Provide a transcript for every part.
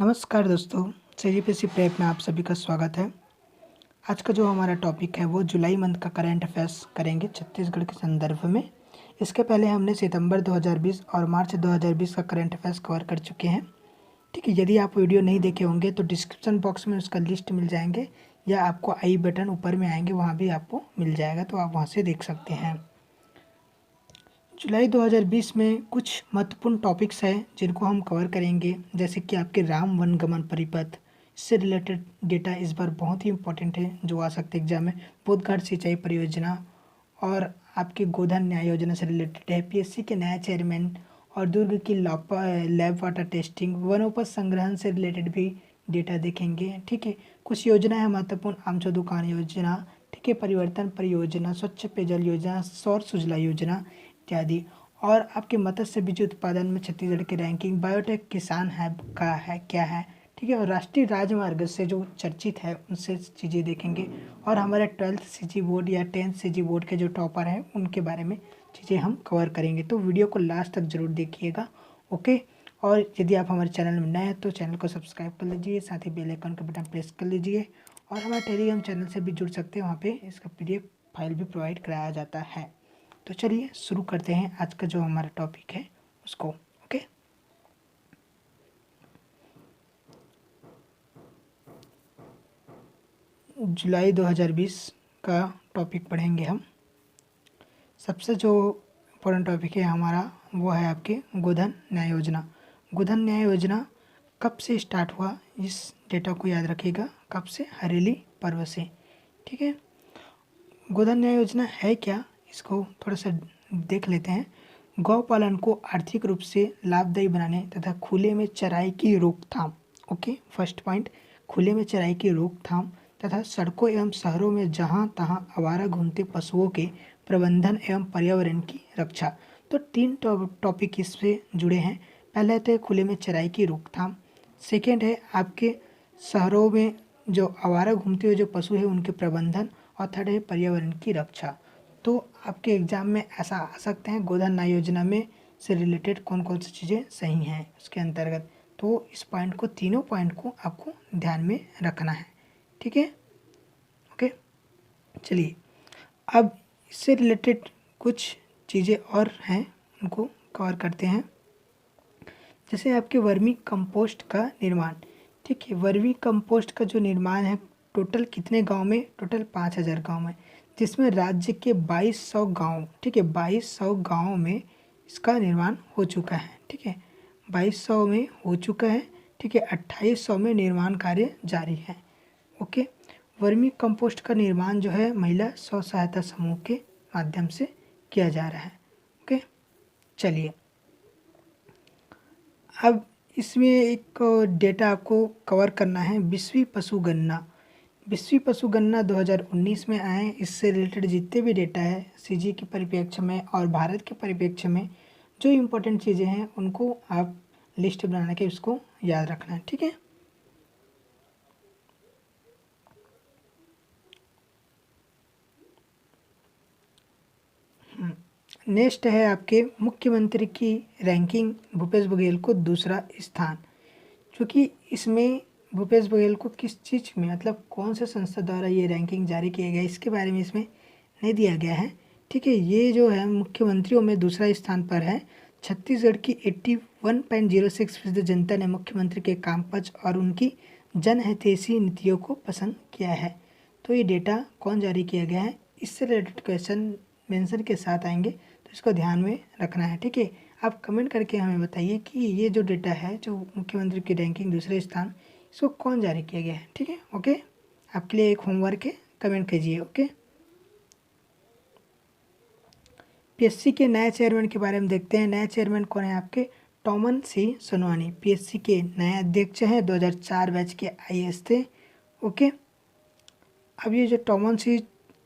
नमस्कार दोस्तों, CGPSC prep में आप सभी का स्वागत है। आज का जो हमारा टॉपिक है वो जुलाई मंथ का करंट अफेयर्स करेंगे छत्तीसगढ़ के संदर्भ में। इसके पहले हमने सितंबर 2020 और मार्च 2020 का करंट अफेयर्स कवर कर चुके हैं। ठीक है, यदि आप वीडियो नहीं देखे होंगे तो डिस्क्रिप्शन बॉक्स में उसका लिस्ट मिल जाएंगे या आपको आई बटन ऊपर में आएंगे, वहाँ भी आपको मिल जाएगा, तो आप वहाँ से देख सकते हैं। जुलाई 2020 में कुछ महत्वपूर्ण टॉपिक्स हैं जिनको हम कवर करेंगे, जैसे कि आपके राम वनगमन परिपथ, इससे रिलेटेड डेटा इस बार बहुत ही इंपॉर्टेंट है जो आ सकते एग्जाम में। बोधघाट सिंचाई परियोजना और आपके गोधन न्याय योजना से रिलेटेड है। पीएससी के नया चेयरमैन और दुर्ग की लैब वाटर टेस्टिंग, वनोपज संग्रहण से रिलेटेड भी डेटा देखेंगे। ठीक है, कुछ योजना है महत्वपूर्ण, आमचो दुकान योजना, ठीक है, परिवर्तन परियोजना, स्वच्छ पेयजल योजना, सौर सुजला योजना इत्यादि। और आपके मत्स्य बीज उत्पादन में छत्तीसगढ़ की रैंकिंग, बायोटेक किसान हब का है क्या है, ठीक है, और राष्ट्रीय राजमार्ग से जो चर्चित है उनसे चीज़ें देखेंगे। और हमारे 12th सीजी बोर्ड या 10th सीजी बोर्ड के जो टॉपर हैं उनके बारे में चीज़ें हम कवर करेंगे, तो वीडियो को लास्ट तक ज़रूर देखिएगा। ओके, और यदि आप हमारे चैनल में नए हैं तो चैनल को सब्सक्राइब कर लीजिए, साथ ही बेल आइकन का बटन प्रेस कर लीजिए। और हमारे टेलीग्राम चैनल से भी जुड़ सकते हैं, वहाँ पे इसका PDF फाइल भी प्रोवाइड कराया जाता है। तो चलिए शुरू करते हैं आज का जो हमारा टॉपिक है उसको। ओके, जुलाई 2020 का टॉपिक पढ़ेंगे हम। सबसे जो इम्पोर्टेंट टॉपिक है हमारा वो है आपके गोधन न्याय योजना। गोधन न्याय योजना कब से स्टार्ट हुआ, इस डेटा को याद रखिएगा। कब से? हरेली पर्व से। ठीक है, गोधन न्याय योजना है क्या, इसको थोड़ा सा देख लेते हैं। गौ पालन को आर्थिक रूप से लाभदायी बनाने तथा खुले में चराई की रोकथाम। ओके, फर्स्ट पॉइंट, खुले में चराई की रोकथाम तथा सड़कों एवं शहरों में जहां तहां आवारा घूमते पशुओं के प्रबंधन एवं पर्यावरण की रक्षा। तो 3 टॉपिक इससे जुड़े हैं। पहले तो खुले में चराई की रोकथाम, सेकेंड है आपके शहरों में जो आवारा घूमते हुए जो पशु है उनके प्रबंधन, और थर्ड है पर्यावरण की रक्षा। तो आपके एग्जाम में ऐसा आ सकते हैं गोधन न्याय योजना में से रिलेटेड कौन कौन सी चीज़ें सही हैं उसके अंतर्गत। तो इस पॉइंट को, तीनों पॉइंट को आपको ध्यान में रखना है। ठीक है, ओके, चलिए अब इससे रिलेटेड कुछ चीज़ें और हैं उनको कवर करते हैं। जैसे आपके वर्मी कंपोस्ट का निर्माण। ठीक है, वर्मी कंपोस्ट का जो निर्माण है टोटल कितने गांव में? टोटल 5000 गांव में, जिसमें राज्य के 2200 गांव, ठीक है, 2200 गांव में इसका निर्माण हो चुका है। ठीक है, 2200 में हो चुका है। ठीक है, 2800 में निर्माण कार्य जारी है। ओके, वर्मी कंपोस्ट का निर्माण जो है महिला स्व सहायता समूह के माध्यम से किया जा रहा है। ओके, चलिए अब इसमें एक डेटा आपको कवर करना है, विश्व पशुगणना। विश्व पशुगणना 2019 में आए। इससे रिलेटेड जितने भी डेटा है सीजी के परिप्रेक्ष्य में और भारत के परिप्रेक्ष्य में जो इम्पोर्टेंट चीज़ें हैं उनको आप लिस्ट बना के उसको याद रखना है। ठीक है, नेक्स्ट है आपके मुख्यमंत्री की रैंकिंग, भूपेश बघेल को दूसरा स्थान। क्योंकि इसमें भूपेश बघेल को किस चीज़ में, मतलब कौन से संस्था द्वारा ये रैंकिंग जारी किया गया इसके बारे में इसमें नहीं दिया गया है। ठीक है, ये जो है मुख्यमंत्रियों में दूसरा स्थान पर है। छत्तीसगढ़ की 81.06% जनता ने मुख्यमंत्री के कामकाज और उनकी जनहितैषी नीतियों को पसंद किया है। तो ये डेटा कौन जारी किया गया है, इससे रिलेटेड क्वेश्चन मेंशन के साथ आएंगे, तो इसको ध्यान में रखना है। ठीक है, आप कमेंट करके हमें बताइए कि ये जो डेटा है जो मुख्यमंत्री की रैंकिंग दूसरे स्थान, इसको कौन जारी किया गया है। ठीक है, ओके, आपके लिए एक होमवर्क है, कमेंट कीजिए। ओके, पीएससी के नए चेयरमैन के बारे में देखते हैं। नए चेयरमैन कौन है आपके? टॉमन सी सोनवानी पीएससी के नए अध्यक्ष हैं, 2004 बैच के आईएएस थे। ओके, अब ये जो टॉमन सी,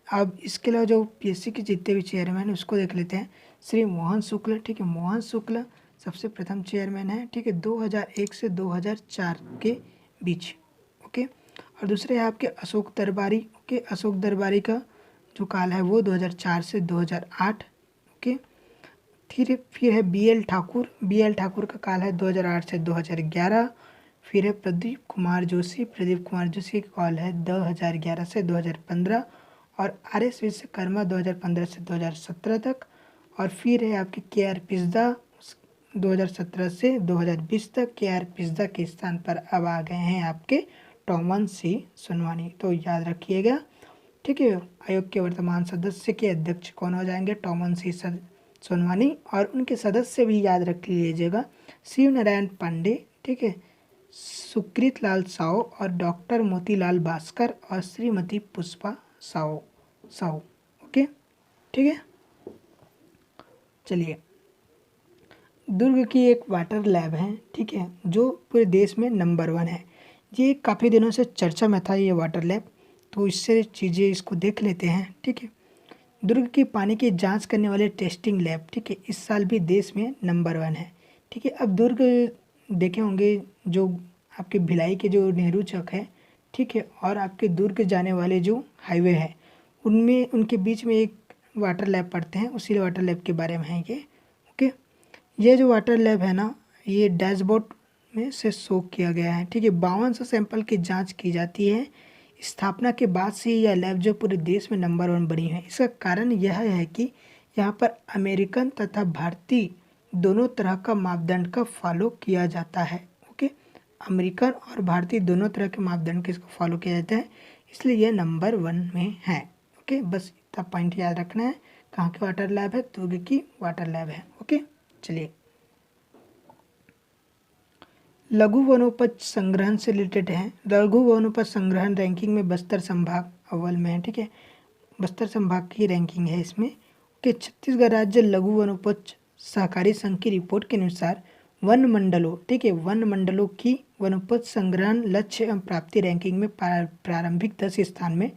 अब इसके अलावा जो पीएससी के जितने भी चेयरमैन उसको देख लेते हैं। श्री मोहन शुक्ल, ठीक है, मोहन शुक्ल सबसे प्रथम चेयरमैन है। ठीक है, 2001 से 2004 के बीच। ओके, और दूसरे है आपके अशोक दरबारी। ओके, अशोक दरबारी का जो काल है वो 2004 से 2008। ओके, फिर है बीएल ठाकुर। बीएल ठाकुर का काल है 2008 से 2011। फिर है प्रदीप कुमार जोशी की कॉल है 2011 से 2015, और आर एस विश्वकर्मा 2015 से 2017 तक। और फिर है आपके के आर पिस्दा 2017 से 2020 तक। के आर पिस्दा के स्थान पर अब आ गए हैं आपके टॉमन सी सुनवानी, तो याद रखिएगा। ठीक है, आयोग के वर्तमान सदस्य के अध्यक्ष कौन हो जाएंगे? टॉमन सी सोनवानी। और उनके सदस्य भी याद रख लीजिएगा, शिव नारायण पांडे, ठीक है, सुकृत लाल साव और डॉक्टर मोतीलाल भास्कर और श्रीमती पुष्पा साव। ओके, ठीक है। चलिए, दुर्ग की एक वाटर लैब है, ठीक है, जो पूरे देश में नंबर 1 है। ये काफ़ी दिनों से चर्चा में था ये वाटर लैब, तो इससे चीज़ें इसको देख लेते हैं। ठीक है, दुर्ग की पानी की जांच करने वाले टेस्टिंग लैब, ठीक है, इस साल भी देश में नंबर 1 है। ठीक है, अब दुर्ग देखे होंगे जो आपके भिलाई के जो नेहरू चौक है, ठीक है, और आपके दुर्ग जाने वाले जो हाईवे है, उनमें उनके बीच में एक वाटर लैब पड़ते हैं, उसी वाटर लैब के बारे में है ये। ओके, ये जो वाटर लैब है ना, ये डैशबोर्ड में से शो किया गया है। ठीक है, 5200 सैंपल की जांच की जाती है। स्थापना के बाद से यह लैब जो पूरे देश में नंबर 1 बनी है। इसका कारण यह है कि यहाँ पर अमेरिकन तथा भारतीय दोनों तरह का मापदंड का फॉलो किया जाता है। ओके, अमेरिकन और भारतीय दोनों तरह के मापदंड के इसको फॉलो किया जाता है, इसलिए यह नंबर 1 में है। ओके, बस इतना पॉइंट याद रखना है। कहाँ की वाटर लैब है? दुर्ग की वाटर लैब है। ओके, चलिए, लघु वनोपज संग्रहण से रिलेटेड है। लघु वनोपज संग्रहण रैंकिंग में बस्तर संभाग अव्वल में है। ठीक है, बस्तर संभाग की रैंकिंग है इसमें। कि छत्तीसगढ़ राज्य लघु वनोपज सहकारी संघ की रिपोर्ट के अनुसार वन मंडलों, ठीक है, वन मंडलों की वनोपज संग्रहण लक्ष्य एवं प्राप्ति रैंकिंग में प्रारंभिक 10 स्थान में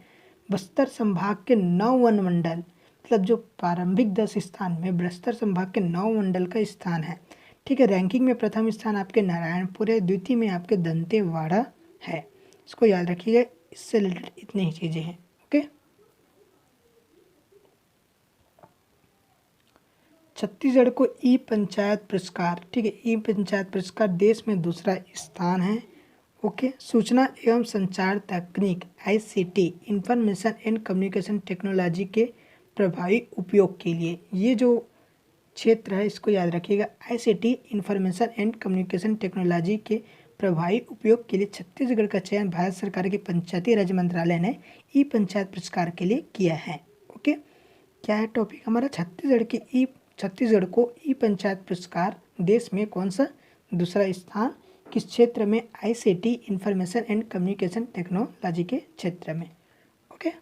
बस्तर संभाग के 9 वन मंडल, मतलब जो प्रारंभिक 10 स्थान में बस्तर संभाग के 9 मंडल का स्थान है। ठीक है, रैंकिंग में प्रथम स्थान आपके नारायणपुर है, द्वितीय में आपके दंतेवाड़ा है। इसको याद रखिएगा, इससे रिलेटेड इतनी ही चीज़ें हैं। ओके, छत्तीसगढ़ को ई पंचायत पुरस्कार, ठीक है, ई पंचायत पुरस्कार देश में दूसरा स्थान है। ओके, सूचना एवं संचार तकनीक ICT, information and communication technology के प्रभावी उपयोग के लिए, ये जो क्षेत्र है इसको याद रखिएगा, ICT information and communication technology के प्रभावी उपयोग के लिए छत्तीसगढ़ का चयन भारत सरकार के पंचायती राज मंत्रालय ने ई पंचायत पुरस्कार के लिए किया है। ओके, क्या है टॉपिक हमारा? छत्तीसगढ़ को ई पंचायत पुरस्कार देश में कौन सा दूसरा स्थान, किस क्षेत्र में? ICT information and communication technology के क्षेत्र में। ओके,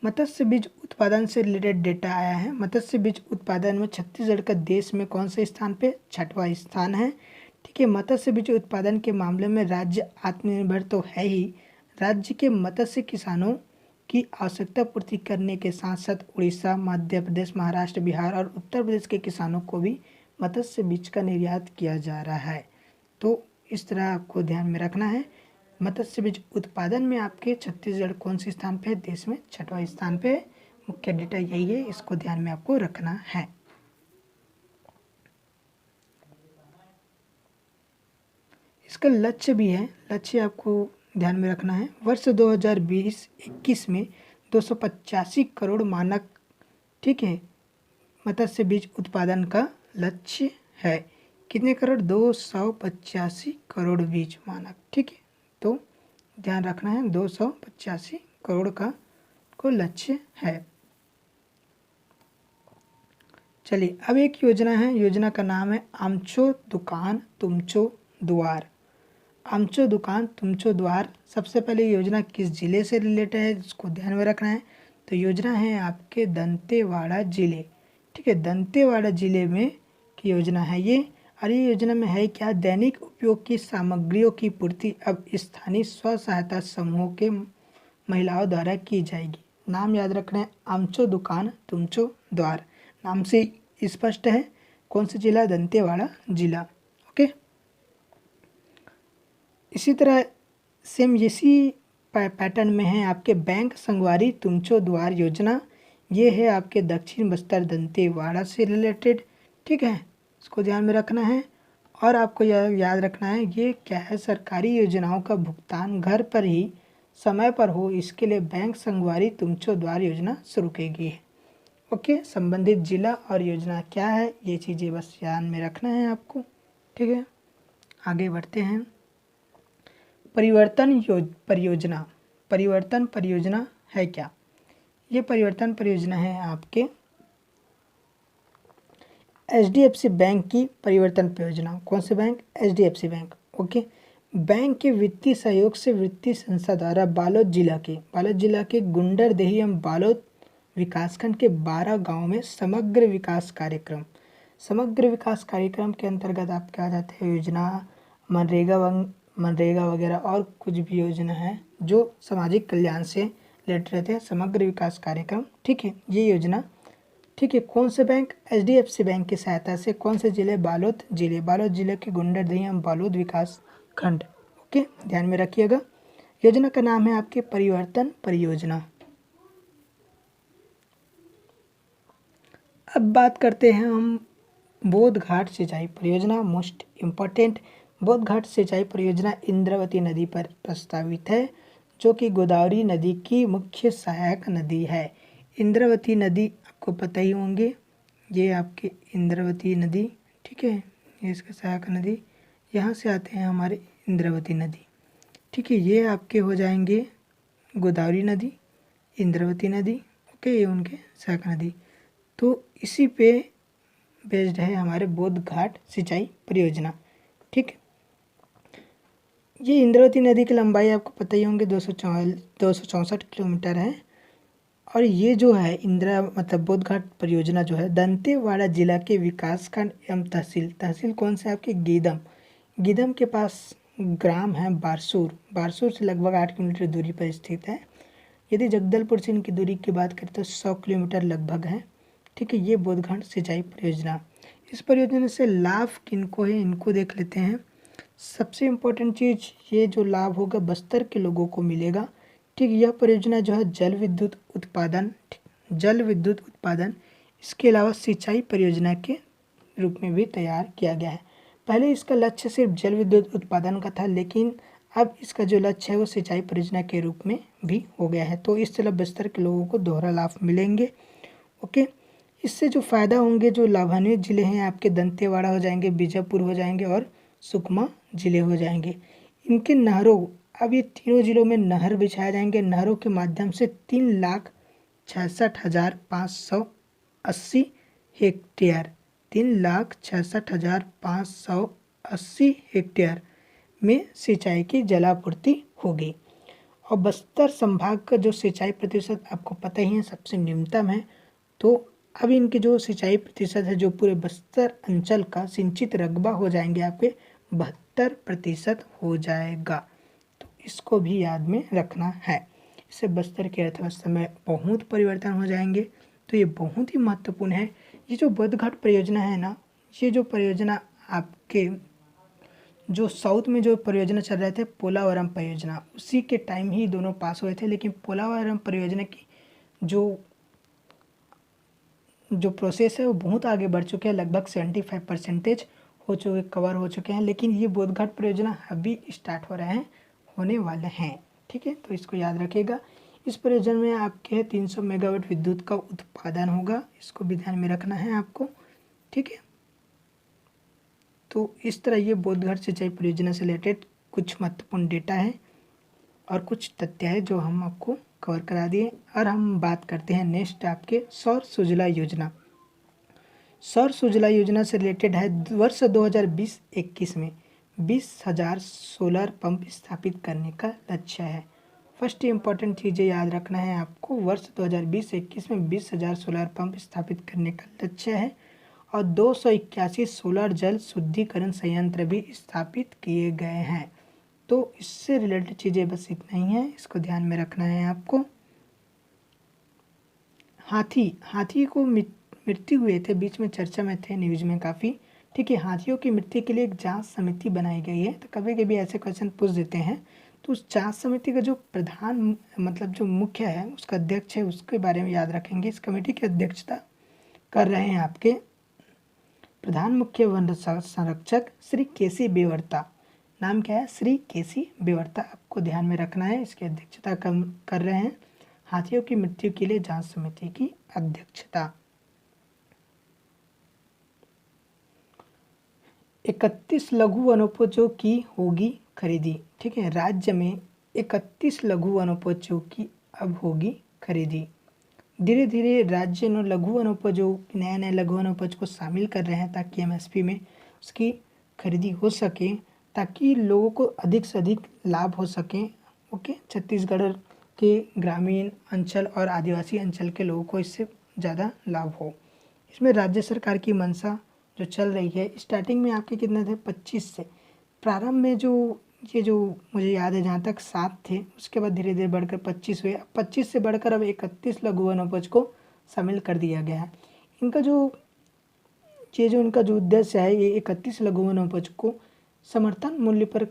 मत्स्य बीज उत्पादन से रिलेटेड डेटा आया है। मत्स्य बीज उत्पादन में छत्तीसगढ़ का देश में कौन से स्थान पे? 6वां स्थान है। ठीक है, मत्स्य बीज उत्पादन के मामले में राज्य आत्मनिर्भर तो है ही, राज्य के मत्स्य किसानों की आवश्यकता पूर्ति करने के साथ साथ उड़ीसा, मध्य प्रदेश, महाराष्ट्र, बिहार और उत्तर प्रदेश के किसानों को भी मत्स्य बीज का निर्यात किया जा रहा है। तो इस तरह आपको ध्यान में रखना है। मत्स्य बीज उत्पादन में आपके छत्तीसगढ़ कौन से स्थान पे है? देश में 6वां स्थान पे है। मुख्य डेटा यही है, इसको ध्यान में आपको रखना है। इसका लक्ष्य भी है, लक्ष्य आपको ध्यान में रखना है। वर्ष 2020-21 में 285 करोड़ मानक, ठीक है, मत्स्य बीज उत्पादन का लक्ष्य है। कितने करोड़? 285 करोड़ बीज मानक। ठीक है, तो ध्यान रखना है, 285 करोड़ का को लक्ष्य है। चलिए, अब एक योजना है, योजना का नाम है आमचो दुकान तुमचो द्वार। आमचो दुकान तुमचो द्वार, सबसे पहले योजना किस जिले से रिलेटेड है इसको ध्यान में रखना है। तो योजना है आपके दंतेवाड़ा जिले। ठीक है, दंतेवाड़ा जिले में की योजना है ये। और ये योजना में है क्या? दैनिक उपयोग की सामग्रियों की पूर्ति अब स्थानीय स्व सहायता समूहों के महिलाओं द्वारा की जाएगी। नाम याद रखना है, आमचो दुकान तुमचो द्वार, नाम से स्पष्ट है। कौन सा जिला? दंतेवाड़ा जिला। ओके, इसी तरह सेम इसी पैटर्न में है आपके बैंक संगवारी तुमचो द्वार योजना। ये है आपके दक्षिण बस्तर दंतेवाड़ा से रिलेटेड। ठीक है, इसको ध्यान में रखना है। और आपको याद रखना है ये क्या है, सरकारी योजनाओं का भुगतान घर पर ही समय पर हो, इसके लिए बैंक संगवारी तुमचो द्वार योजना शुरू की गई है। ओके, संबंधित जिला और योजना क्या है, ये चीज़ें बस ध्यान में रखना है आपको। ठीक है, आगे बढ़ते हैं। परियोजना, परिवर्तन परियोजना है क्या? ये परिवर्तन परियोजना है आपके HDFC बैंक की परिवर्तन परियोजना। कौन से bank? HDFC bank. Okay, bank के वित्तीय सहयोग से वित्तीय संस्था द्वारा बालोद जिला के गुंडरदेही एवं बालोद विकासखंड के 12 गांव में समग्र विकास कार्यक्रम के अंतर्गत आप क्या जाते हैं, योजना मनरेगा वगैरह और कुछ भी योजना है जो सामाजिक कल्याण से रिलेटेड रहते हैं, समग्र विकास कार्यक्रम। ठीक है, ये योजना। ठीक है, कौन से बैंक? HDFC बैंक की सहायता से। कौन से जिले? बालोद जिले के गुंडरदेही एवं बालोद विकास खंड। ओके, ध्यान में रखिएगा। योजना का नाम है आपके परिवर्तन परियोजना। अब बात करते हैं हम बोध घाट सिंचाई परियोजना, मोस्ट इम्पॉर्टेंट। बोध घाट सिंचाई परियोजना इंद्रावती नदी पर प्रस्तावित है, जो कि गोदावरी नदी की मुख्य सहायक नदी है। इंद्रावती नदी आपको पता ही होंगे, ये आपकी इंद्रावती नदी। ठीक है, ये इसका सहायक नदी, यहाँ से आते हैं हमारे इंद्रावती नदी। ठीक है, ये आपके हो जाएंगे गोदावरी नदी, इंद्रावती नदी। ओके, ये उनके सहायक नदी। तो इसी पे बेस्ड है हमारे बोध घाट सिंचाई परियोजना। ठीक, ये इंद्रावती नदी की लंबाई आपको पता ही होंगे 264 किलोमीटर है। और ये जो है बोध घाट परियोजना जो है दंतेवाड़ा जिला के विकासखंड एवं तहसील कौन से आपके? गीदम के पास ग्राम है बारसूर से लगभग 8 किलोमीटर दूरी पर स्थित है। यदि जगदलपुर से इनकी दूरी की बात करें तो 100 किलोमीटर लगभग है। ठीक है, ये बोध घाट सिंचाई परियोजना। इस परियोजना से लाभ किनको है, इनको देख लेते हैं। सबसे इम्पोर्टेंट चीज़, ये जो लाभ होगा बस्तर के लोगों को मिलेगा। ठीक, यह परियोजना जो है जल विद्युत उत्पादन इसके अलावा सिंचाई परियोजना के रूप में भी तैयार किया गया है। पहले इसका लक्ष्य सिर्फ जल विद्युत उत्पादन का था, लेकिन अब इसका जो लक्ष्य है वो सिंचाई परियोजना के रूप में भी हो गया है। तो इस तरह बस्तर के लोगों को दोहरा लाभ मिलेंगे। ओके, इससे जो फ़ायदा होंगे, जो लाभान्वित जिले हैं आपके दंतेवाड़ा हो जाएंगे, बीजापुर हो जाएंगे और सुकमा जिले हो जाएंगे। इनके नहरों, अब ये तीनों जिलों में नहर बिछाए जाएंगे। नहरों के माध्यम से 3,66,580 हेक्टेयर 3,66,580 हेक्टेयर में सिंचाई की जलापूर्ति होगी। और बस्तर संभाग का जो सिंचाई प्रतिशत आपको पता ही है सबसे न्यूनतम है। तो अब इनके जो सिंचाई प्रतिशत है, जो पूरे बस्तर अंचल का सिंचित रकबा हो जाएंगे आपके 72% हो जाएगा। तो इसको भी याद में रखना है। इससे बस्तर की अर्थव्यवस्था में बहुत परिवर्तन हो जाएंगे। तो ये बहुत ही महत्वपूर्ण है। ये जो बोध घाट परियोजना है ना, ये जो परियोजना आपके जो साउथ में जो परियोजना चल रहे थे पोलावरम परियोजना, उसी के टाइम ही दोनों पास हुए थे। लेकिन पोलावरम परियोजना की जो प्रोसेस है वो बहुत आगे बढ़ चुके हैं, लगभग 75% कवर हो चुके हैं। लेकिन ये बोध घाट परियोजना अभी स्टार्ट होने वाले हैं। ठीक है, तो इसको याद रखिएगा। इस परियोजना में आपके 300 मेगावाट विद्युत का उत्पादन होगा, इसको भी ध्यान में रखना है आपको। ठीक है, तो इस तरह ये बोध घाट सिंचाई परियोजना से रिलेटेड कुछ महत्वपूर्ण डेटा है और कुछ तथ्य है जो हम आपको कवर करा दिए। और हम बात करते हैं नेक्स्ट आपके सौर सुजला योजना। सौर सुजला योजना से रिलेटेड है। वर्ष 2020-21 में 20,000 सोलर पंप स्थापित करने का लक्ष्य है। फर्स्ट इंपॉर्टेंट चीज़ें याद रखना है आपको, वर्ष 2020-21 में 20,000 सोलर पंप स्थापित करने का लक्ष्य है और 281 सोलर जल शुद्धिकरण संयंत्र भी स्थापित किए गए हैं। तो इससे रिलेटेड चीज़ें बस इतना ही है, इसको ध्यान में रखना है आपको। हाथी को मृत्यु हुए थे, बीच में चर्चा में थे न्यूज़ में काफ़ी। ठीक है, हाथियों की मृत्यु के लिए एक जांच समिति बनाई गई है। तो कभी कभी ऐसे क्वेश्चन पूछ देते हैं। तो उस जांच समिति का जो प्रधान जो मुख्य है, उसका अध्यक्ष है, उसके बारे में याद रखेंगे। इस कमेटी की अध्यक्षता कर रहे हैं आपके प्रधान मुख्य वन संरक्षक श्री केसी बेवर्ता, नाम क्या है, श्री केसी बेवर्ता, आपको ध्यान में रखना है। इसकी अध्यक्षता कर रहे हैं। हाथियों की मृत्यु के लिए जांच समिति की अध्यक्षता। 31 लघु वनोपजों की होगी खरीदी। ठीक है, राज्य में 31 लघु वनोपजों की अब होगी खरीदी। धीरे धीरे राज्य ने लघु वनोपजों, नए नए लघु वनोपज को शामिल कर रहे हैं ताकि एमएसपी में उसकी खरीदी हो सके, ताकि लोगों को अधिक से अधिक लाभ हो सके। ओके, छत्तीसगढ़ के ग्रामीण अंचल और आदिवासी अंचल के लोगों को इससे ज़्यादा लाभ हो। इसमें राज्य सरकार की मंशा जो चल रही है, स्टार्टिंग में आपके कितने थे, 25 से प्रारंभ में जो मुझे याद है जहाँ तक 7 थे, उसके बाद धीरे धीरे बढ़कर 25 हुए। 25 से बढ़कर अब 31 लघु वनोपज को शामिल कर दिया गया है। इनका जो इनका जो उद्देश्य है, ये 31 लघु वनोपज को समर्थन मूल्य पर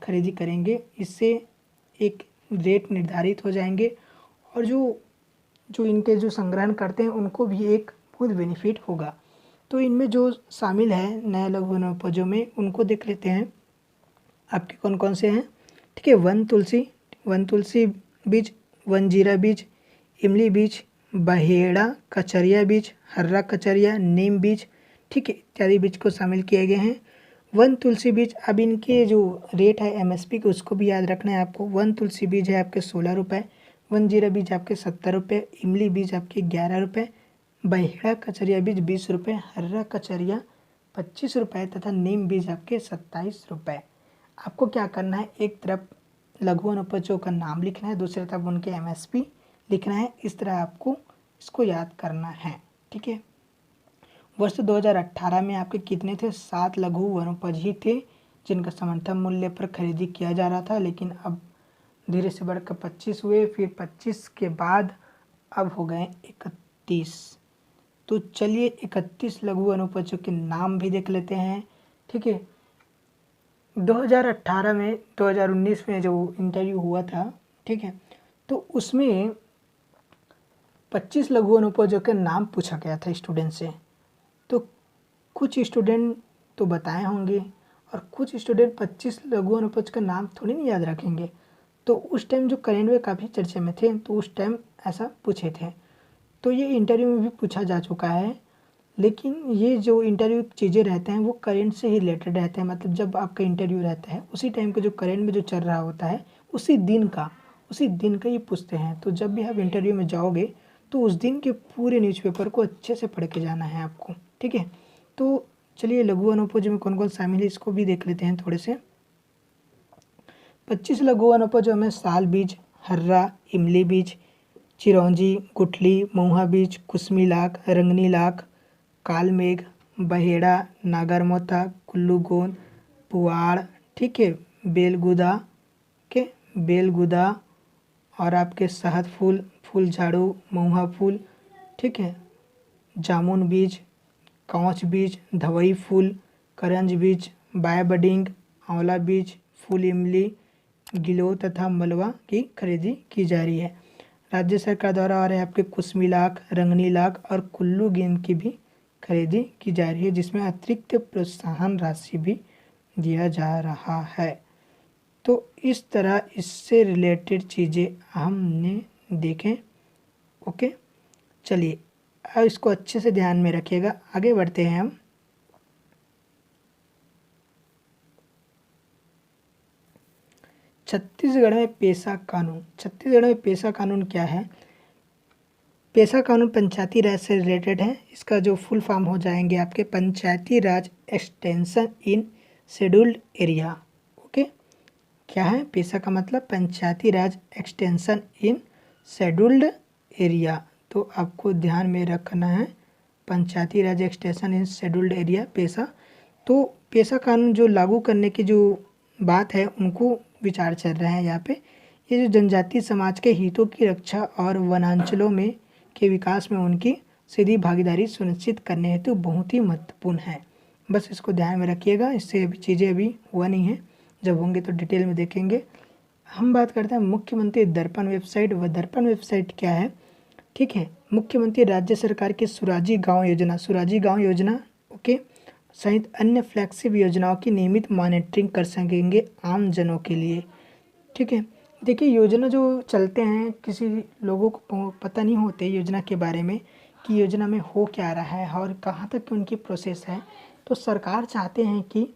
खरीदी करेंगे। इससे एक रेट निर्धारित हो जाएंगे और जो इनके जो संग्रहण करते हैं उनको भी एक बहुत बेनिफिट होगा। तो इनमें जो शामिल है नए लघु वनोपजों में, उनको देख लेते हैं आपके कौन कौन से हैं। ठीक है, वन तुलसी बीज, वन जीरा बीज, इमली बीज, बहेड़ा कचरिया बीज, हर्रा कचरिया, नीम बीज, ठीक है, इत्यादि बीज को शामिल किए गए हैं। वन तुलसी बीज, अब इनके जो रेट है एमएसपी के उसको भी याद रखना है आपको। वन तुलसी बीज है आपके 16 रुपये, वन जीरा बीज आपके 70 रुपये, इमली बीज आपके 11 रुपये, बहेड़ा कचरिया बीज 20 रुपये, हर्रा कचरिया 25 रुपये तथा नीम बीज आपके 27 रुपये। आपको क्या करना है, एक तरफ लघु वनोपजों का नाम लिखना है, दूसरी तरफ उनके एमएसपी लिखना है। इस तरह आपको इसको याद करना है। ठीक है, वर्ष 2018 में आपके कितने थे, 7 लघु वनोपज ही थे जिनका समर्थन मूल्य पर खरीदी किया जा रहा था, लेकिन अब धीरे से बढ़कर 25 हुए, फिर 25 के बाद अब हो गए 31। तो चलिए 31 लघु वनोपजों के नाम भी देख लेते हैं। ठीक है, 2018 में 2019 में जो इंटरव्यू हुआ था, ठीक है, तो उसमें 25 लघु वनोपजों के नाम पूछा गया था स्टूडेंट से। तो कुछ स्टूडेंट तो बताए होंगे और कुछ स्टूडेंट 25 लघु वनोपज का नाम थोड़ी नहीं याद रखेंगे। तो उस टाइम जो करेंट में काफ़ी चर्चे में थे, तो उस टाइम ऐसा पूछे थे। तो ये इंटरव्यू में भी पूछा जा चुका है, लेकिन ये जो इंटरव्यू चीज़ें रहते हैं वो करेंट से ही रिलेटेड रहते हैं। मतलब जब आपका इंटरव्यू रहता है उसी टाइम का जो करेंट में जो चल रहा होता है उसी दिन का ये पूछते हैं। तो जब भी आप इंटरव्यू में जाओगे तो उस दिन के पूरे न्यूज़पेपर को अच्छे से पढ़ के जाना है आपको। ठीक है, तो चलिए लघु वनोपज में कौन कौन शामिल है इसको भी देख लेते हैं थोड़े से। 25 लघु वनोपजों में साल बीज, हर्रा, इमली बीज, चिरौंजी, गुठली, महुआ बीज, कुसमी लाख, रंगनी लाख, कालमेघ, बहेड़ा, नागरमोथा, कुल्लू गोंद, पुआड़, ठीक है, बेलगुदा के बेलगुदा और आपके शहद फूल, फूल झाड़ू, महुआ फूल, ठीक है, जामुन बीज, कांच बीज, धवई फूल, करंज बीज, बायबडिंग, आंवला बीज, फूल इमली, गिलोय तथा मलवा की खरीदी की जा रही है। राज्य सरकार द्वारा आ रहे आपके कुसमी लाख, रंगनी लाख और कुल्लू गेंद की भी खरीदी की जा रही है, जिसमें अतिरिक्त प्रोत्साहन राशि भी दिया जा रहा है। तो इस तरह इससे रिलेटेड चीज़ें हमने देखें। ओके, चलिए अब इसको अच्छे से ध्यान में रखिएगा। आगे बढ़ते हैं हम। छत्तीसगढ़ में पेशा कानून। छत्तीसगढ़ में पेशा कानून क्या है? पेशा कानून पंचायती राज से रिलेटेड है। इसका जो फुल फॉर्म हो जाएंगे आपके Panchayati Raj extension in scheduled area. Okay, क्या है पेशा का मतलब? Panchayati Raj extension in scheduled area. तो आपको ध्यान में रखना है Panchayati Raj extension in scheduled area PESA. तो पेशा कानून जो लागू करने की जो बात है उनको विचार चल रहे हैं यहाँ पे। ये जो जनजातीय समाज के हितों की रक्षा और वनांचलों में के विकास में उनकी सीधी भागीदारी सुनिश्चित करने हेतु बहुत ही महत्वपूर्ण है। बस इसको ध्यान में रखिएगा। इससे अभी चीज़ें अभी हुआ नहीं है, जब होंगे तो डिटेल में देखेंगे। हम बात करते हैं मुख्यमंत्री दर्पण वेबसाइट। वह दर्पण वेबसाइट क्या है? ठीक है, मुख्यमंत्री राज्य सरकार की सुराजी गाँव योजना। सुराजी गाँव योजना ओके, सहित अन्य फ्लैगशिप योजनाओं की नियमित मॉनिटरिंग कर सकेंगे आम जनों के लिए। ठीक है, देखिए योजना जो चलते हैं किसी लोगों को पता नहीं होते योजना के बारे में कि योजना में हो क्या रहा है और कहाँ तक की उनकी प्रोसेस है। तो सरकार चाहते हैं कि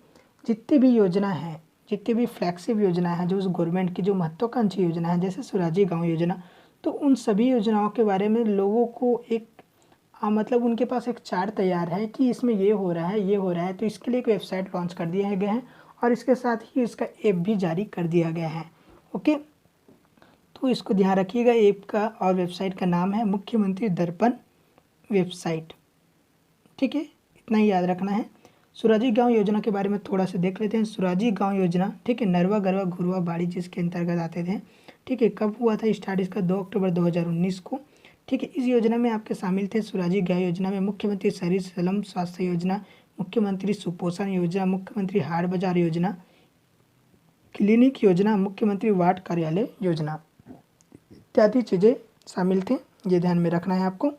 जितनी भी योजना है, जितनी भी फ्लैगशिप योजना है, जो उस गवर्नमेंट की जो महत्वाकांक्षी योजना है जैसे स्वराज्य गाँव योजना, तो उन सभी योजनाओं के बारे में लोगों को एक मतलब उनके पास एक चार्ट तैयार है कि इसमें ये हो रहा है, ये हो रहा है। तो इसके लिए एक वेबसाइट लॉन्च कर दिया गया है और इसके साथ ही इसका ऐप भी जारी कर दिया गया है। ओके, तो इसको ध्यान रखिएगा, ऐप का और वेबसाइट का नाम है मुख्यमंत्री दर्पण वेबसाइट। ठीक है, इतना ही याद रखना है। सुराजी गांव योजना के बारे में थोड़ा सा देख लेते हैं। सुराजी गांव योजना, ठीक है, नरवा गरवा घुरवा बाड़ी जिसके अंतर्गत आते थे। ठीक है, कब हुआ था स्टार्ट इसका? 2 अक्टूबर 2019 को। ठीक है, इस योजना में आपके शामिल थे सुराजी गांव योजना में मुख्यमंत्री शहरी स्लम स्वास्थ्य योजना, मुख्यमंत्री सुपोषण योजना, मुख्यमंत्री हाट बाजार योजना, क्लिनिक योजना, मुख्यमंत्री वार्ड कार्यालय योजना इत्यादि चीज़ें शामिल थे। ये ध्यान में रखना है आपको।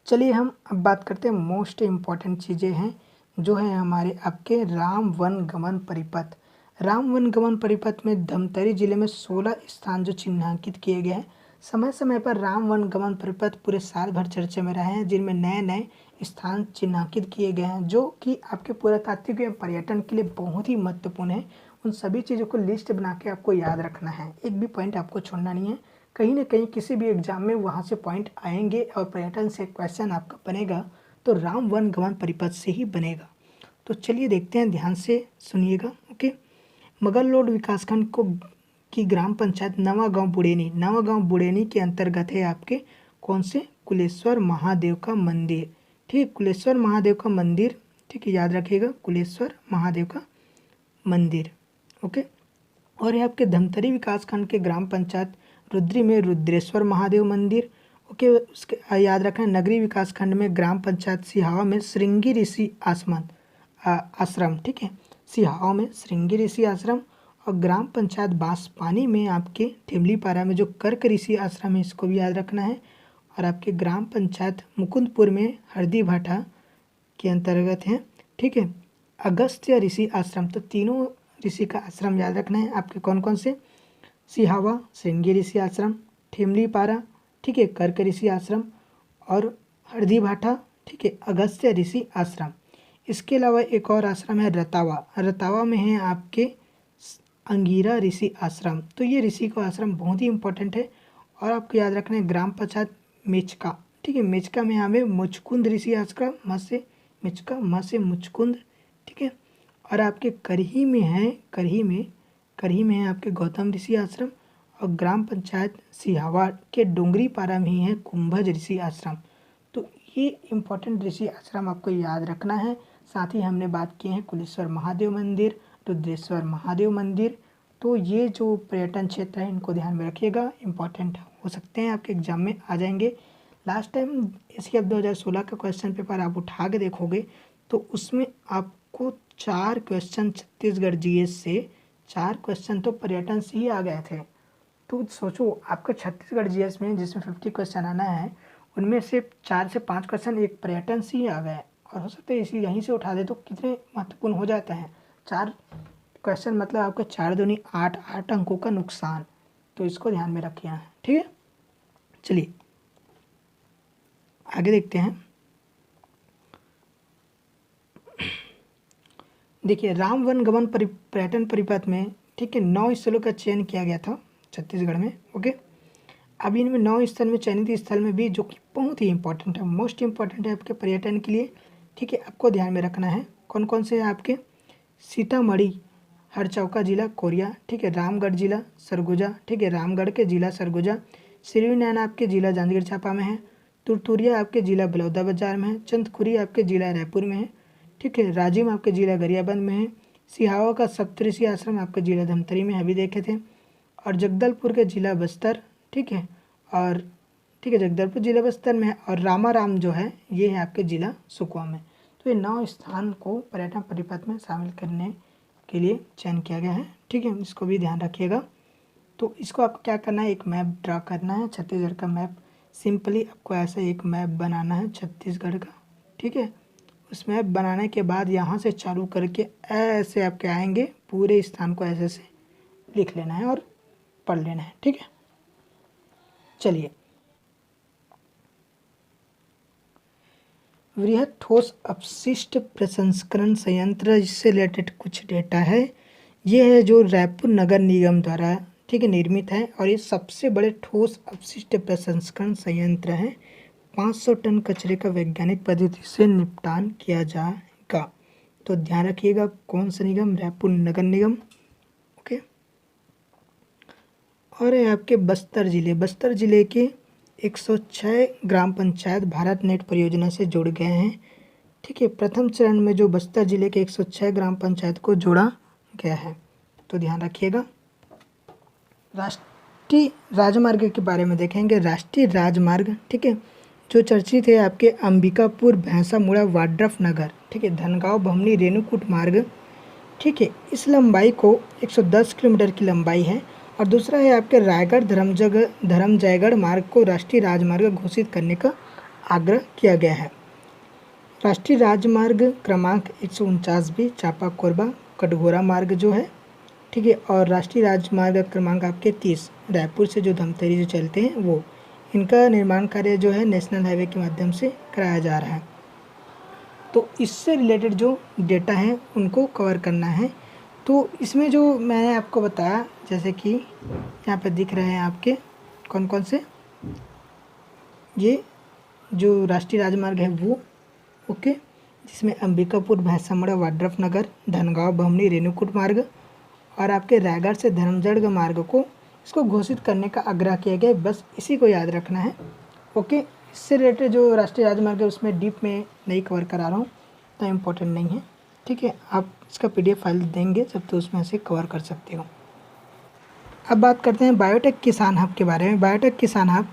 चलिए हम अब बात करते हैं मोस्ट इम्पॉर्टेंट चीज़ें हैं जो है हमारे आपके राम वन गमन परिपथ। राम वन गमन परिपथ में धमतरी जिले में 16 स्थान जो चिन्हांकित किए गए हैं। समय समय पर राम वन गमन परिपथ पूरे साल भर चर्चा में रहे हैं, जिनमें नए नए स्थान चिन्हांकित किए गए हैं जो कि आपके पुरातात्विक एवं पर्यटन के लिए बहुत ही महत्वपूर्ण है। उन सभी चीज़ों को लिस्ट बना के आपको याद रखना है, एक भी पॉइंट आपको छोड़ना नहीं है। कहीं ना कहीं किसी भी एग्जाम में वहाँ से पॉइंट आएंगे और पर्यटन से क्वेश्चन आपका बनेगा तो राम वन गमन परिपथ से ही बनेगा। तो चलिए देखते हैं, ध्यान से सुनिएगा। ओके, मगल लोड विकासखंड को की ग्राम पंचायत नवागांव बुड़ेनी, नवागांव बुड़ेनी के अंतर्गत है आपके कौन से? कुलेश्वर महादेव का मंदिर। ठीक है, कुलेश्वर महादेव का मंदिर, ठीक है, याद रखिएगा, कुलेश्वर महादेव का मंदिर। ओके, और ये आपके धमतरी विकासखंड के ग्राम पंचायत रुद्री में रुद्रेश्वर महादेव मंदिर। ओके, उसके याद रखना, नगरी विकासखंड में ग्राम पंचायत सिहावा में श्रृंगी ऋषि आश्रम। ठीक है, सिहावा में श्रृंगी ऋषि आश्रम। और ग्राम पंचायत बांसपानी में आपके ठिमलीपारा में जो कर्क ऋषि आश्रम है, इसको भी याद रखना है। और आपके ग्राम पंचायत मुकुंदपुर में हरदी भाटा के अंतर्गत है। ठीक है, अगस्त्य ऋषि आश्रम। तो तीनों ऋषि का आश्रम याद रखना है आपके कौन कौन से? सिहावा श्रृंगी ऋषि आश्रम, ठेमलीपारा, ठीक है, कर्क ऋषि आश्रम, और हरदी भाटा, ठीक है, अगस्त्य ऋषि आश्रम। इसके अलावा एक और आश्रम है रतावा, रतावा में है आपके अंगीरा ऋषि आश्रम। तो ये ऋषि का आश्रम बहुत ही इंपॉर्टेंट है। और आपको याद रखना है ग्राम पंचायत मेचका। ठीक है, मेचका में हमें मुचकुंद ऋषि आश्रम, म से मेचका, म से मुचकुंद। ठीक है, और आपके करही में है, करही में है आपके गौतम ऋषि आश्रम। और ग्राम पंचायत सिहावा के डोंगरी पारा में ही है कुंभज ऋषि आश्रम। तो ये इम्पोर्टेंट ऋषि आश्रम आपको याद रखना है। साथ ही हमने बात की है कुलेश्वर महादेव मंदिर, रुद्रेश्वर महादेव मंदिर। तो ये जो पर्यटन क्षेत्र है इनको ध्यान में रखिएगा, इम्पॉर्टेंट हो सकते हैं, आपके एग्जाम में आ जाएंगे। लास्ट टाइम एसकेएफ 2016 का क्वेश्चन पेपर आप उठा के देखोगे तो उसमें आपको 4 क्वेश्चन छत्तीसगढ़ जीएस से, 4 क्वेश्चन तो पर्यटन से ही आ गए थे। तो सोचो आपका छत्तीसगढ़ जीएस में जिसमें 50 क्वेश्चन आना है, उनमें से 4 से 5 क्वेश्चन एक पर्यटन से ही आ गए। और हो सकता है इसी यहीं से उठा दे तो कितने महत्वपूर्ण हो जाते हैं 4 क्वेश्चन, मतलब आपका 4 दूनी 8, 8 अंकों का नुकसान। तो इसको ध्यान में रखिए। ठीक है, चलिए आगे देखते हैं। देखिए राम वन गमन पर्यटन परिपथ में, ठीक है, 9 स्थलों का चयन किया गया था छत्तीसगढ़ में। ओके, अब इनमें 9 स्थल में चयनित स्थल में भी जो कि बहुत ही इंपॉर्टेंट है, मोस्ट इम्पॉर्टेंट है आपके पर्यटन के लिए। ठीक है, आपको ध्यान में रखना है कौन कौन से हैं आपके? सीतामढ़ी हरचौका जिला कोरिया, ठीक है, रामगढ़ जिला सरगुजा, ठीक है, रामगढ़ के जिला सरगुजा, सिरवीनैना आपके जिला जांजगीर चांपा में है, तुरतुरिया आपके जिला बलौदाबाजार में है, चंदखुरी आपके जिला रायपुर में है, ठीक है, राजिम आपके जिला गरियाबंद में है, सिहावा का सप्तऋषि आश्रम आपके जिला धमतरी में अभी देखे थे, और जगदलपुर के जिला बस्तर, ठीक है, और ठीक है जगदलपुर जिला बस्तर में है, और रामाराम जो है ये है आपके जिला सुकमा में। तो ये 9 स्थान को पर्यटन परिपथ में शामिल करने के लिए चयन किया गया है। ठीक है, इसको भी ध्यान रखिएगा। तो इसको आपको क्या करना है, एक मैप ड्रा करना है, छत्तीसगढ़ का मैप। सिंपली आपको ऐसा एक मैप बनाना है छत्तीसगढ़ का। ठीक है, उस मैप बनाने के बाद यहाँ से चालू करके ऐसे आपके आएंगे, पूरे स्थान को ऐसे से लिख लेना है और पढ़ लेना है। ठीक है, चलिए। वृहद ठोस अपशिष्ट प्रसंस्करण संयंत्र, इससे रिलेटेड कुछ डेटा है। ये है जो रायपुर नगर निगम द्वारा, ठीक है, निर्मित है और ये सबसे बड़े ठोस अपशिष्ट प्रसंस्करण संयंत्र है। 500 टन कचरे का वैज्ञानिक पद्धति से निपटान किया जाएगा। तो ध्यान रखिएगा, कौन सा निगम? रायपुर नगर निगम। ओके। और है आपके बस्तर जिले के 106 ग्राम पंचायत भारत नेट परियोजना से जुड़ गए हैं। ठीक है, प्रथम चरण में जो बस्तर जिले के 106 ग्राम पंचायत को जोड़ा गया है, तो ध्यान रखिएगा। राष्ट्रीय राजमार्ग के बारे में देखेंगे। राष्ट्रीय राजमार्ग, ठीक है, जो चर्चित है आपके अंबिकापुर, भैंसामुड़ा, वाड्रफ नगर, ठीक है, धनगांव, भमनी, रेणुकूट मार्ग, ठीक है, इस लंबाई को 110 किलोमीटर की लंबाई है। और दूसरा है आपके रायगढ़ धर्मजयगढ़ मार्ग को राष्ट्रीय राजमार्ग घोषित करने का आग्रह किया गया है। राष्ट्रीय राजमार्ग क्रमांक 149 भी चापा कोरबा कटघोरा मार्ग जो है, ठीक है, और राष्ट्रीय राजमार्ग क्रमांक आपके 30 रायपुर से जो धमतरी जो चलते हैं वो, इनका निर्माण कार्य जो है नेशनल हाईवे के माध्यम से कराया जा रहा है। तो इससे रिलेटेड जो डेटा है उनको कवर करना है। तो इसमें जो मैंने आपको बताया, जैसे कि यहाँ पे दिख रहे हैं आपके कौन कौन से, ये जो राष्ट्रीय राजमार्ग है वो, ओके, जिसमें अंबिकापुर, भैंसामुड़ा, वाड्रफ नगर, धनगांव, भमनी, रेणुकूट मार्ग और आपके रायगढ़ से धर्मजयगढ़ मार्ग को इसको घोषित करने का आग्रह किया गया। बस इसी को याद रखना है। ओके, इससे रिलेटेड जो राष्ट्रीय राजमार्ग है उसमें डीप में नहीं कवर करा रहा हूँ, तो इम्पोर्टेंट नहीं है। ठीक है, आप इसका PDF फाइल देंगे जब तो उसमें से कवर कर सकते हो। अब बात करते हैं बायोटेक किसान हब के बारे में। बायोटेक किसान हब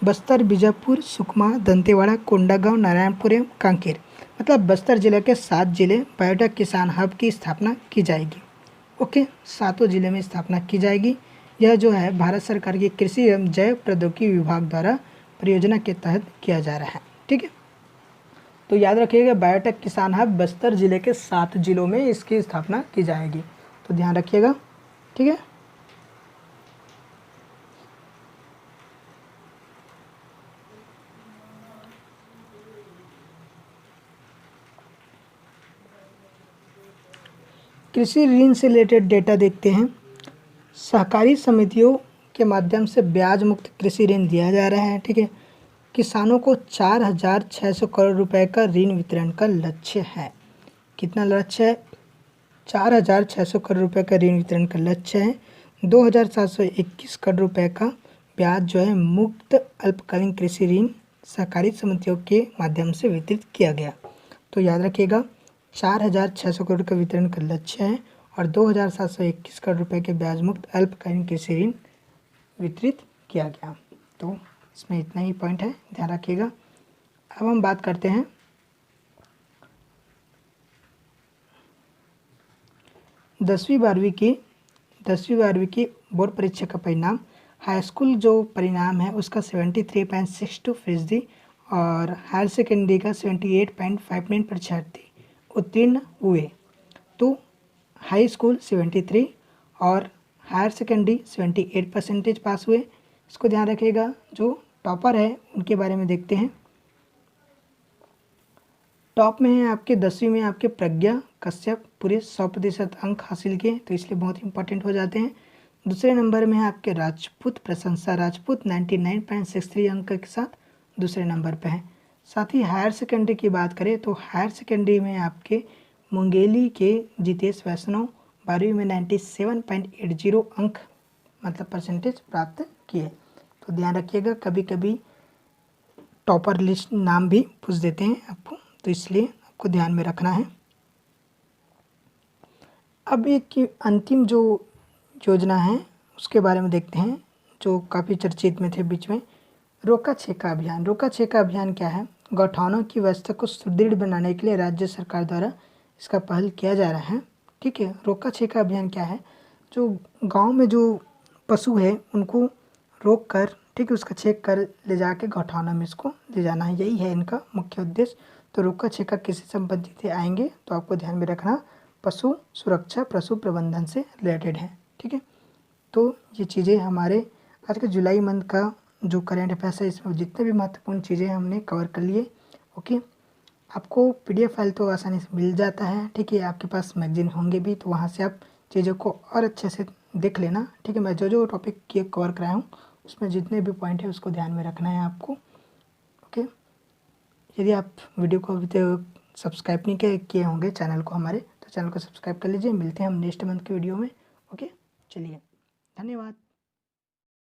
बस्तर, बीजापुर, सुकमा, दंतेवाड़ा, कोंडागांव, नारायणपुर एवं कांकेर, मतलब बस्तर जिले के 7 जिले बायोटेक किसान हब की स्थापना की जाएगी। ओके, 7 जिले में स्थापना की जाएगी। यह जो है भारत सरकार की कृषि एवं जैव प्रौद्योगिकी विभाग द्वारा परियोजना के तहत किया जा रहा है। ठीक है, तो याद रखिएगा, बायोटेक किसान हब बस्तर जिले के 7 जिलों में इसकी स्थापना की जाएगी, तो ध्यान रखिएगा। ठीक है, कृषि ऋण से रिलेटेड डेटा देखते हैं। सहकारी समितियों के माध्यम से ब्याज मुक्त कृषि ऋण दिया जा रहा है। ठीक है, किसानों को 4,600 करोड़ रुपए का ऋण वितरण का लक्ष्य है। कितना लक्ष्य है? 4,600 करोड़ रुपए का ऋण वितरण का लक्ष्य है। 2,721 करोड़ रुपए का ब्याज जो है मुक्त अल्पकालीन कृषि ऋण सहकारी समितियों के माध्यम से वितरित किया गया। तो याद रखिएगा, 4,600 करोड़ का वितरण का लक्ष्य है और 2,721 करोड़ रुपए के ब्याज मुक्त अल्पकालीन कृषि ऋण वितरित किया गया। तो इसमें इतना ही पॉइंट है, ध्यान रखिएगा। अब हम बात करते हैं 10वीं 12वीं की बोर्ड परीक्षा का परिणाम। हाई स्कूल जो परिणाम है उसका 73.62% और हायर सेकेंडरी का 78.59 परीक्षार्थी उत्तीर्ण हुए। तो हाई स्कूल 73 और हायर सेकेंडरी 78% पास हुए। इसको ध्यान रखिएगा। जो टॉपर है उनके बारे में देखते हैं। टॉप में है आपके 10वीं में आपके प्रज्ञा कश्यप, पूरे 100% अंक हासिल किए, तो इसलिए बहुत इंपॉर्टेंट हो जाते हैं। दूसरे नंबर में है आपके राजपूत प्रशंसा राजपूत 99.63 अंक के साथ दूसरे नंबर पे है। साथ ही हायर सेकेंडरी की बात करें तो हायर सेकेंडरी में आपके मुंगेली के जितेश वैष्णव 12वीं में 97.80 अंक मतलब परसेंटेज प्राप्त किए। तो ध्यान रखिएगा, कभी कभी टॉपर लिस्ट नाम भी पूछ देते हैं आपको, तो इसलिए आपको ध्यान में रखना है। अब एक अंतिम जो योजना है उसके बारे में देखते हैं, जो काफ़ी चर्चित में थे बीच में। रोका छेका अभियान। रोका छेका अभियान क्या है? गौठानों की व्यवस्था को सुदृढ़ बनाने के लिए राज्य सरकार द्वारा इसका पहल किया जा रहा है। ठीक है, रोका छेका अभियान क्या है? जो गांव में जो पशु है उनको रोक कर, ठीक है, उसका छेक कर ले जाके गौठानों में इसको ले जाना है, यही है इनका मुख्य उद्देश्य। तो रुका छेका किसी संपत्ति से आएंगे तो आपको ध्यान में रखना पशु सुरक्षा, पशु प्रबंधन से रिलेटेड है। ठीक है, तो ये चीज़ें हमारे आज के जुलाई मंथ का जो करंट अफेयर्स है इसमें जितने भी महत्वपूर्ण चीज़ें हमने कवर कर लिए। ओके, आपको पीडीएफ फाइल तो आसानी से मिल जाता है। ठीक है, आपके पास मैगजीन होंगे भी तो वहाँ से आप चीज़ों को और अच्छे से देख लेना। ठीक है, मैं जो जो टॉपिक ये कवर कराया हूँ उसमें जितने भी पॉइंट है उसको ध्यान में रखना है आपको। ओके, यदि आप वीडियो को अभी तक सब्सक्राइब नहीं किए होंगे चैनल को हमारे, तो चैनल को सब्सक्राइब कर लीजिए। मिलते हैं हम नेक्स्ट मंथ के वीडियो में। ओके, चलिए, धन्यवाद।